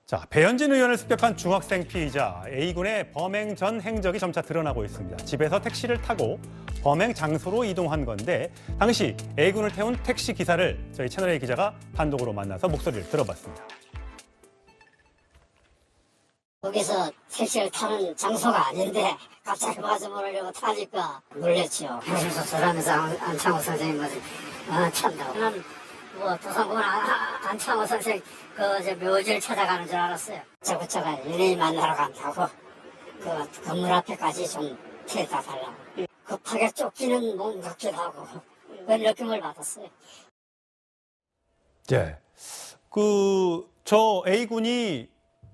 자, 배현진 의원을 습격한 중학생 피의자 A군의 범행 전 행적이 점차 드러나고 있습니다. 집에서 택시를 타고 범행 장소로 이동한 건데 당시 A군을 태운 택시 기사를 저희 채널A 기자가 단독으로 만나서 목소리를 들어봤습니다. 거기서 택시를 타는 장소가 아닌데 갑자기 마주 모르려고 타니까 놀랬죠. 그래서 저러면서 안창호 선생님 찬다고. 저는 도산공원 안창호 선생 묘지를 찾아가는 줄 알았어요. 저것저것 연예인 만나러 간다고 그 건물 앞에까지 좀 데려다 달라고. 급하게 쫓기는 몸 같기도 하고 그런 느낌을 받았어요. 예, 저 A군이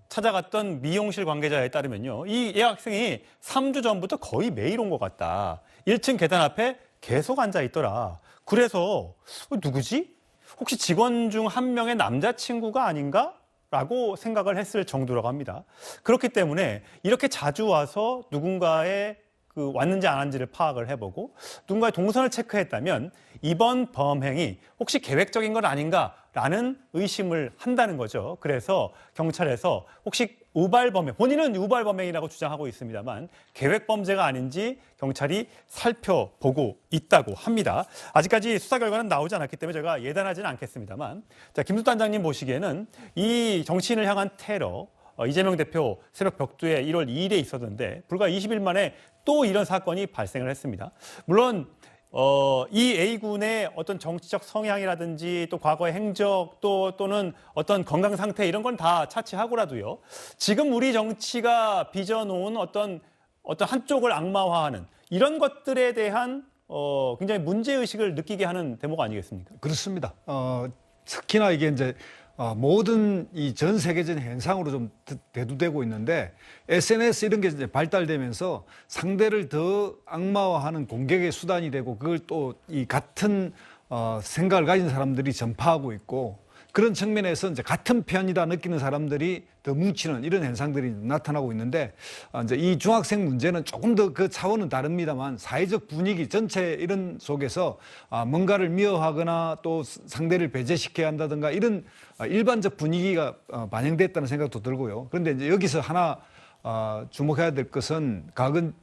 찾아갔던 미용실 관계자에 따르면요. 이 여학생이 3주 전부터 거의 매일 온 것 같다. 1층 계단 앞에 계속 앉아 있더라. 그래서 누구지? 혹시 직원 중 한 명의 남자친구가 아닌가? 라고 생각을 했을 정도라고 합니다. 그렇기 때문에 이렇게 자주 와서 누군가의 왔는지 안 왔는지를 파악을 해보고 누군가의 동선을 체크했다면 이번 범행이 혹시 계획적인 건 아닌가라는 의심을 한다는 거죠. 그래서 경찰에서 혹시 우발범행, 본인은 우발범행이라고 주장하고 있습니다만 계획범죄가 아닌지 경찰이 살펴보고 있다고 합니다. 아직까지 수사 결과는 나오지 않았기 때문에 제가 예단하지는 않겠습니다만, 자, 김수 단장님 보시기에는 이 정치인을 향한 테러, 이재명 대표 새벽 벽두에 1월 2일에 있었는데 불과 20일 만에 또 이런 사건이 발생을 했습니다. 물론 이 A군의 어떤 정치적 성향이라든지 또 과거의 행적 또는 어떤 건강 상태 이런 건 다 차치하고라도요. 지금 우리 정치가 빚어놓은 어떤 한쪽을 악마화하는 이런 것들에 대한 굉장히 문제의식을 느끼게 하는 대목 아니겠습니까? 그렇습니다. 특히나 이게 이제 모든 이 전 세계적인 현상으로 좀 대두되고 있는데 SNS 이런 게 이제 발달되면서 상대를 더 악마화하는 공격의 수단이 되고 그걸 또 이 같은 생각을 가진 사람들이 전파하고 있고 그런 측면에서 이제 같은 편이다 느끼는 사람들이 더 뭉치는 이런 현상들이 나타나고 있는데 이제 이 중학생 문제는 조금 더 그 차원은 다릅니다만 사회적 분위기 전체 이런 속에서 뭔가를 미워하거나 또 상대를 배제시켜야 한다든가 이런 일반적 분위기가 반영됐다는 생각도 들고요. 그런데 이제 여기서 하나 주목해야 될 것은 각은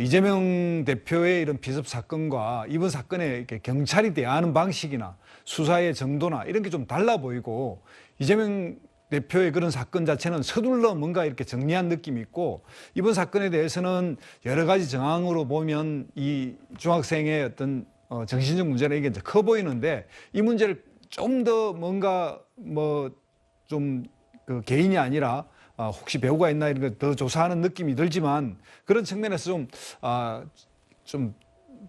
이재명 대표의 이런 비습 사건과 이번 사건에 이렇게 경찰이 대하는 방식이나 수사의 정도나 이런 게 좀 달라 보이고 이재명 대표의 그런 사건 자체는 서둘러 뭔가 이렇게 정리한 느낌이 있고 이번 사건에 대해서는 여러 가지 정황으로 보면 이 중학생의 어떤 정신적 문제는 이게 이제 커 보이는데 이 문제를 좀 더 뭔가 좀 그 개인이 아니라 혹시 배우가 있나 이런 걸 더 조사하는 느낌이 들지만 그런 측면에서 좀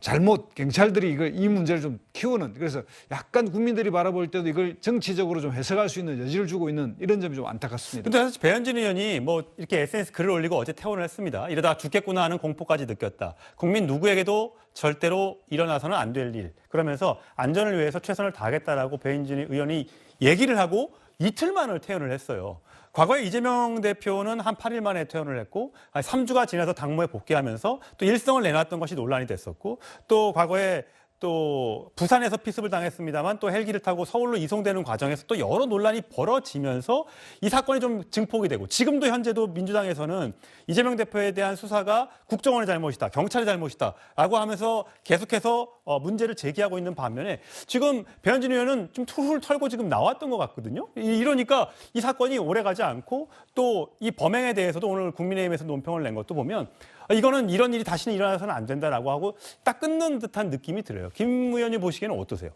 잘못 경찰들이 이 문제를 좀 키우는 그래서 약간 국민들이 바라볼 때도 이걸 정치적으로 좀 해석할 수 있는 여지를 주고 있는 이런 점이 좀 안타깝습니다. 근데 사실 배현진 의원이 이렇게 SNS 글을 올리고 어제 퇴원을 했습니다. 이러다 죽겠구나 하는 공포까지 느꼈다. 국민 누구에게도 절대로 일어나서는 안 될 일. 그러면서 안전을 위해서 최선을 다하겠다라고 배현진 의원이 얘기를 하고 이틀 만을 퇴원을 했어요. 과거에 이재명 대표는 한 8일 만에 퇴원을 했고 3주가 지나서 당무에 복귀하면서 또 일성을 내놨던 것이 논란이 됐었고 또 과거에 또 부산에서 피습을 당했습니다만 또 헬기를 타고 서울로 이송되는 과정에서 또 여러 논란이 벌어지면서 이 사건이 좀 증폭이 되고 지금도 현재도 민주당에서는 이재명 대표에 대한 수사가 국정원의 잘못이다, 경찰의 잘못이다 라고 하면서 계속해서 문제를 제기하고 있는 반면에 지금 배현진 의원은 좀 툴툴 털고 지금 나왔던 것 같거든요. 이러니까 이 사건이 오래가지 않고 또 이 범행에 대해서도 오늘 국민의힘에서 논평을 낸 것도 보면 이거는 이런 일이 다시는 일어나서는 안 된다라고 하고 딱 끊는 듯한 느낌이 들어요. 김 의원님 보시기에는 어떠세요?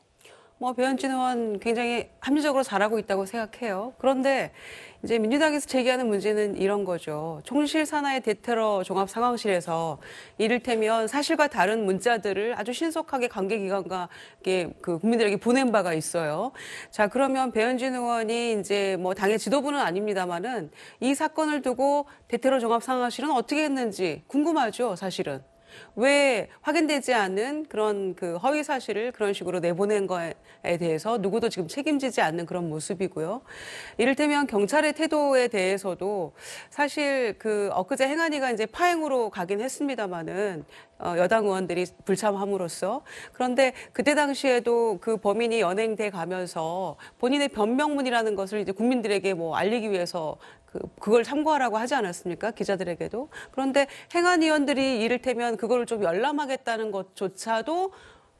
배현진 의원 굉장히 합리적으로 잘하고 있다고 생각해요. 그런데 이제 민주당에서 제기하는 문제는 이런 거죠. 총실 산하의 대테러 종합 상황실에서 이를테면 사실과 다른 문자들을 아주 신속하게 관계기관과 국민들에게 보낸 바가 있어요. 자, 그러면 배현진 의원이 이제 당의 지도부는 아닙니다만은 이 사건을 두고 대테러 종합 상황실은 어떻게 했는지 궁금하죠, 사실은. 왜 확인되지 않은 그런 그 허위 사실을 그런 식으로 내보낸 거에 대해서 누구도 지금 책임지지 않는 그런 모습이고요. 이를테면 경찰의 태도에 대해서도 사실 그 엊그제 행안위가 이제 파행으로 가긴 했습니다마는 여당 의원들이 불참함으로써 그런데 그때 당시에도 그 범인이 연행돼 가면서 본인의 변명문이라는 것을 이제 국민들에게 뭐 알리기 위해서 그걸 참고하라고 하지 않았습니까? 기자들에게도. 그런데 행안위원들이 이를테면 그걸 좀 열람하겠다는 것조차도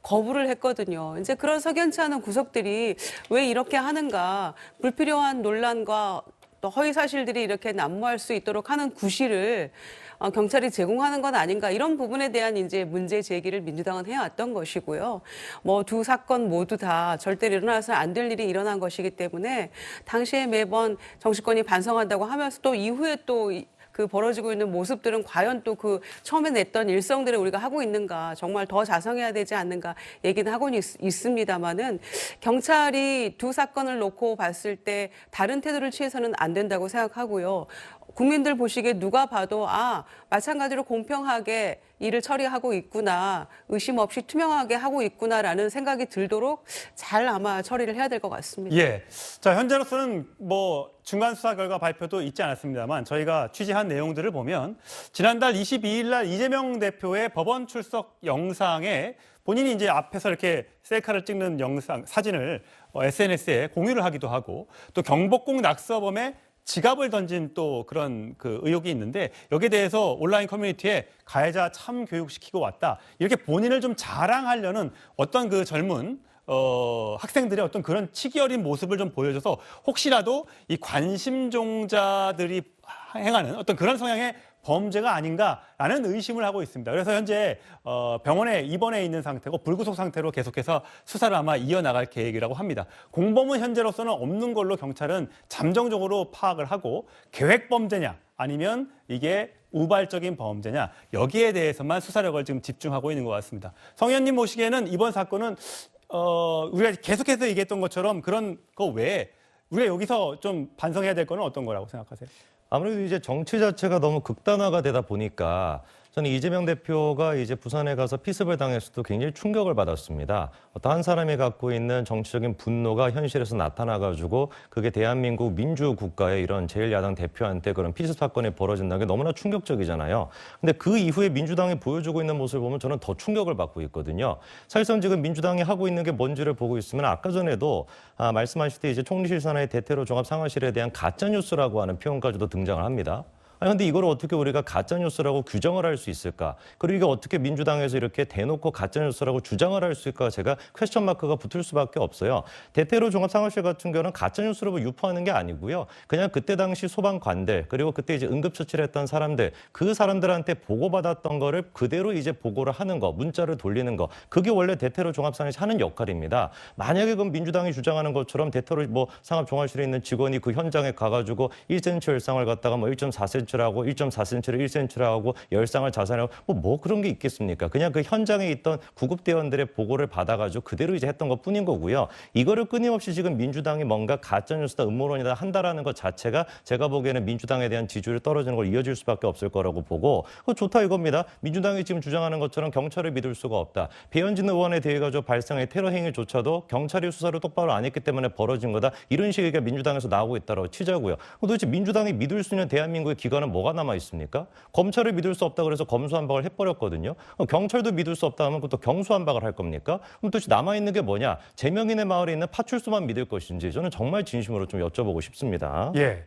거부를 했거든요. 이제 그런 석연치 않은 구석들이 왜 이렇게 하는가, 불필요한 논란과 또 허위 사실들이 이렇게 난무할 수 있도록 하는 구실을 경찰이 제공하는 건 아닌가, 이런 부분에 대한 이제 문제 제기를 민주당은 해왔던 것이고요. 뭐 두 사건 모두 다 절대로 일어나서 안 될 일이 일어난 것이기 때문에 당시에 매번 정치권이 반성한다고 하면서 또 이후에 또 그 벌어지고 있는 모습들은 과연 또 그 처음에 냈던 일성들을 우리가 하고 있는가, 정말 더 자성해야 되지 않는가 얘기는 하고는 있습니다만은 경찰이 두 사건을 놓고 봤을 때 다른 태도를 취해서는 안 된다고 생각하고요. 국민들 보시기에 누가 봐도 마찬가지로 공평하게 일을 처리하고 있구나, 의심 없이 투명하게 하고 있구나라는 생각이 들도록 잘 아마 처리를 해야 될 것 같습니다. 예. 자, 현재로서는 뭐 중간 수사 결과 발표도 있지 않았습니다만 저희가 취재한 내용들을 보면 지난달 22일 날 이재명 대표의 법원 출석 영상에 본인이 이제 앞에서 이렇게 셀카를 찍는 영상, 사진을 SNS에 공유를 하기도 하고, 또 경복궁 낙서범의 지갑을 던진 또 그런 그 의혹이 있는데, 여기에 대해서 온라인 커뮤니티에 가해자 참 교육시키고 왔다, 이렇게 본인을 좀 자랑하려는 어떤 그 젊은 학생들의 어떤 그런 치기 어린 모습을 좀 보여줘서 혹시라도 이 관심종자들이 행하는 어떤 그런 성향의 범죄가 아닌가라는 의심을 하고 있습니다. 그래서 현재 병원에 입원해 있는 상태고 불구속 상태로 계속해서 수사를 아마 이어나갈 계획이라고 합니다. 공범은 현재로서는 없는 걸로 경찰은 잠정적으로 파악을 하고, 계획 범죄냐 아니면 이게 우발적인 범죄냐, 여기에 대해서만 수사력을 지금 집중하고 있는 것 같습니다. 성 의원님 보시기에는 이번 사건은 우리가 계속해서 얘기했던 것처럼 그런 거 외에 우리가 여기서 좀 반성해야 될 거는 어떤 거라고 생각하세요? 아무래도 이제 정치 자체가 너무 극단화가 되다 보니까 저는 이재명 대표가 이제 부산에 가서 피습을 당했을 때 굉장히 충격을 받았습니다. 어떤 한 사람이 갖고 있는 정치적인 분노가 현실에서 나타나가지고 그게 대한민국 민주국가의 이런 제1야당 대표한테 그런 피습 사건이 벌어진다는 게 너무나 충격적이잖아요. 근데 그 이후에 민주당이 보여주고 있는 모습을 보면 저는 더 충격을 받고 있거든요. 사실상 지금 민주당이 하고 있는 게 뭔지를 보고 있으면 아까 전에도 말씀하실 때 이제 총리실 산하의 대테러 종합 상황실에 대한 가짜뉴스라고 하는 표현까지도 등장을 합니다. 그런데 이걸 어떻게 우리가 가짜뉴스라고 규정을 할 수 있을까? 그리고 이게 어떻게 민주당에서 이렇게 대놓고 가짜뉴스라고 주장을 할 수 있을까? 제가 퀘스천 마크가 붙을 수밖에 없어요. 대테러 종합상황실 같은 경우는 가짜뉴스로 유포하는 게 아니고요. 그냥 그때 당시 소방관들, 그리고 그때 이제 응급처치를 했던 사람들, 그 사람들한테 보고받았던 거를 그대로 이제 보고를 하는 거, 문자를 돌리는 거, 그게 원래 대테러 종합상황실 하는 역할입니다. 만약에 그럼 민주당이 주장하는 것처럼 대테러 상합종합실에 있는 직원이 그 현장에 가가지고 1cm 열상을 갖다가 1.4cm 라고 1.4cm를 1cm라고 열상을 자산하고 뭐 그런 게 있겠습니까? 그냥 그 현장에 있던 구급대원들의 보고를 받아가지고 그대로 이제 했던 것뿐인 거고요. 이거를 끊임없이 지금 민주당이 뭔가 가짜뉴스다 음모론이다 한다라는 것 자체가 제가 보기에는 민주당에 대한 지지율이 떨어지는 걸 이어질 수밖에 없을 거라고 보고, 그거 좋다 이겁니다. 민주당이 지금 주장하는 것처럼 경찰을 믿을 수가 없다. 배현진 의원에 대해 가지고 발생의 테러 행위조차도 경찰이 수사를 똑바로 안 했기 때문에 벌어진 거다. 이런 식의 얘기가 민주당에서 나오고 있다고 치자고요. 도대체 민주당이 믿을 수 있는 대한민국의 기관은 뭐가 남아 있습니까? 검찰을 믿을 수 없다 그래서 검수한박을 해버렸거든요. 경찰도 믿을 수 없다 하면 그것도 경수한박을 할 겁니까? 그럼 도대체 남아 있는 게 뭐냐? 제명인의 마을에 있는 파출소만 믿을 것인지 저는 정말 진심으로 좀 여쭤보고 싶습니다. 예.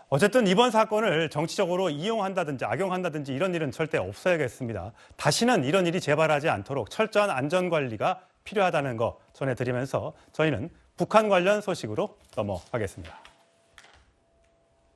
어쨌든 이번 사건을 정치적으로 이용한다든지 악용한다든지 이런 일은 절대 없어야겠습니다. 다시는 이런 일이 재발하지 않도록 철저한 안전관리가 필요하다는 거 전해드리면서 저희는 북한 관련 소식으로 넘어가겠습니다.